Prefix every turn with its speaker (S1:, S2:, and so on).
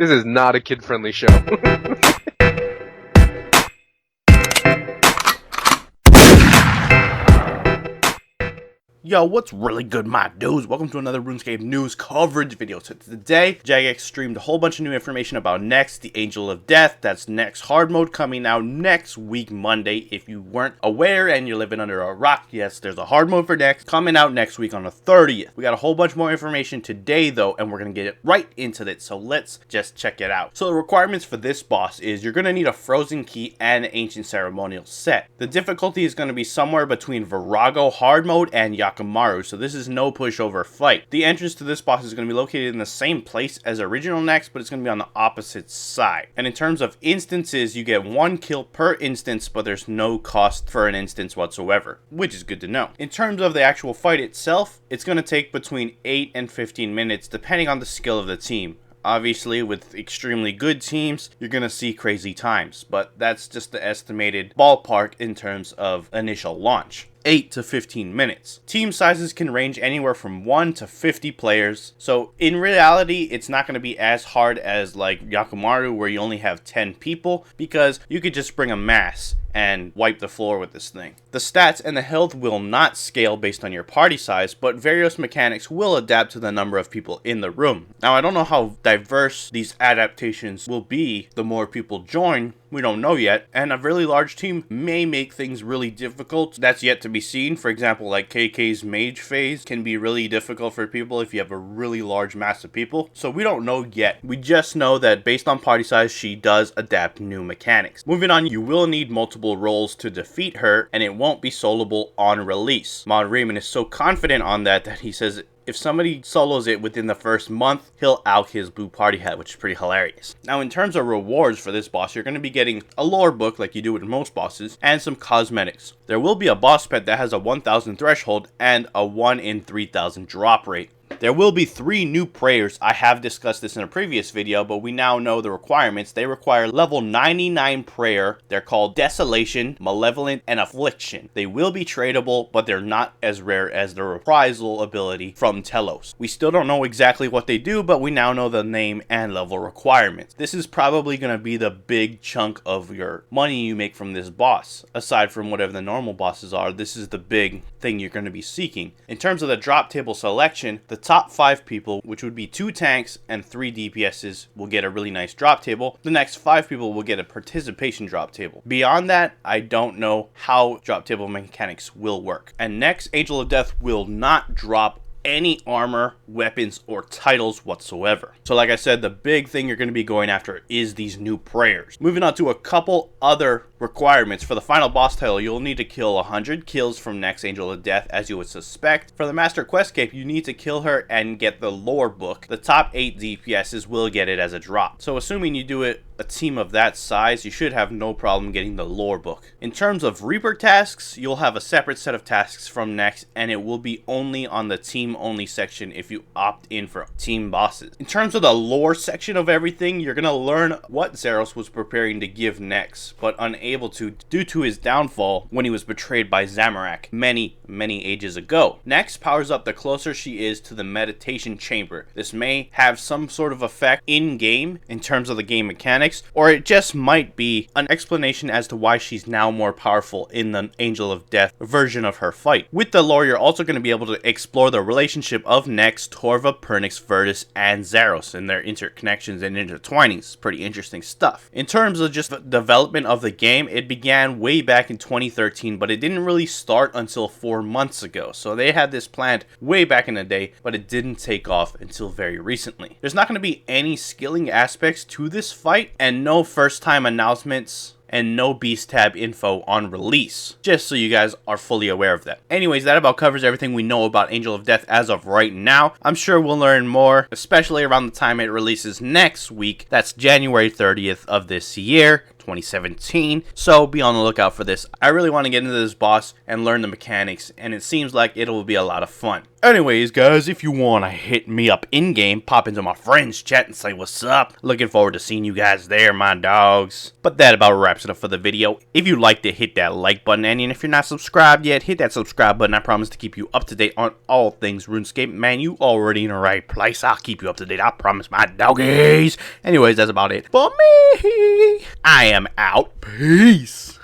S1: This is not a kid-friendly show.
S2: Yo, what's really good, my dudes? Welcome to another RuneScape news coverage video. So today, Jagex streamed a whole bunch of new information about Nex, the Angel of Death. That's Nex Hardmode coming out next week, Monday. If you weren't aware and you're living under a rock, yes, there's a hard mode for Nex coming out next week on the 30th. We got a whole bunch more information today, though, and we're going to get right into it. So let's just check it out. So the requirements for this boss is you're going to need a Frozen Key and an Ancient Ceremonial set. The difficulty is going to be somewhere between Virago hard mode and Yakamaru, so this is no pushover fight. The entrance to this boss is going to be located in the same place as original Nex, but it's going to be on the opposite side. And in terms of instances, you get 1 kill per instance, but there's no cost for an instance whatsoever, which is good to know. In terms of the actual fight itself, it's going to take between 8 and 15 minutes, depending on the skill of the team. Obviously, with extremely good teams, you're going to see crazy times, but that's just the estimated ballpark in terms of initial launch. 8 to 15 minutes. Team sizes can range anywhere from 1 to 50 players, so in reality, it's not going to be as hard as like Yakamaru, where you only have 10 people, because you could just bring a mass and wipe the floor with this thing. The stats and the health will not scale based on your party size, but various mechanics will adapt to the number of people in the room. Now, I don't know how diverse these adaptations will be the more people join. We don't know yet, and a really large team may make things really difficult. That's yet to be seen. For example, like KK's mage phase can be really difficult for people if you have a really large mass of people. So we don't know yet. We just know that based on party size, she does adapt new mechanics. Moving on, you will need multiple roles to defeat her, and it won't be soloable on release. Mod Raymond is so confident on that he says if somebody solos it within the first month, he'll out his blue party hat, which is pretty hilarious. Now, in terms of rewards for this boss, you're going to be getting a lore book like you do with most bosses, and some cosmetics. There will be a boss pet that has a 1000 threshold and a 1 in 3000 drop rate. There will be 3 new prayers. I have discussed this in a previous video, but we now know the requirements. They require level 99 prayer. They're called Desolation, Malevolent, and Affliction. They will be tradable, but they're not as rare as the reprisal ability from Telos. We still don't know exactly what they do, but we now know the name and level requirements. This is probably going to be the big chunk of your money you make from this boss. Aside from whatever the normal bosses are, this is the big thing you're going to be seeking. In terms of the drop table selection, the top 5 people, which would be 2 tanks and 3 DPSs, will get a really nice drop table. The next 5 people will get a participation drop table. Beyond that, I don't know how drop table mechanics will work. And Nex, Angel of Death will not drop any armor, weapons, or titles whatsoever. So like I said, the big thing you're going to be going after is these new prayers. Moving on to a couple other requirements. For the final boss title, you'll need to kill 100 kills from Nex Angel of Death, as you would suspect. For the Master Quest Cape, you need to kill her and get the lore book. The top 8 DPSs will get it as a drop. So assuming you do it a team of that size, you should have no problem getting the lore book. In terms of Reaper tasks, you'll have a separate set of tasks from Nex, and it will be only on the team only section if you opt in for team bosses. In terms of the lore section of everything, you're going to learn what Zeros was preparing to give Nex, but unable to due to his downfall when he was betrayed by Zamorak many ages ago. Nex powers up the closer she is to the meditation chamber. This may have some sort of effect in-game in terms of the game mechanics, or it just might be an explanation as to why she's now more powerful in the Angel of Death version of her fight. With the lore, you're also going to be able to explore the relationship of Nex, Torva, Pernix, Virtus, and Zeros and their interconnections and intertwinings. Pretty interesting stuff. In terms of just the development of the game, it began way back in 2013, but it didn't really start until 4 months ago. So they had this planned way back in the day, but it didn't take off until very recently. There's not going to be any skilling aspects to this fight, and no first time announcements, and no Beast Tab info on release, just so you guys are fully aware of that. Anyways, that about covers everything we know about Angel of Death as of right now. I'm sure we'll learn more, especially around the time it releases next week. That's January 30th of this year. 2017, so be on the lookout for this. I really want to get into this boss and learn the mechanics, and it seems like it'll be a lot of fun. Anyways, guys, if you want to hit me up in-game, pop into my friends chat and say what's up. Looking forward to seeing you guys there, my dogs. But that about wraps it up for the video. If you liked it, hit that like button, and if you're not subscribed yet, hit that subscribe button. I promise to keep you up to date on all things RuneScape. Man, you already in the right place. I'll keep you up to date, I promise, my doggies. Anyways, that's about it for me. I am out. Peace.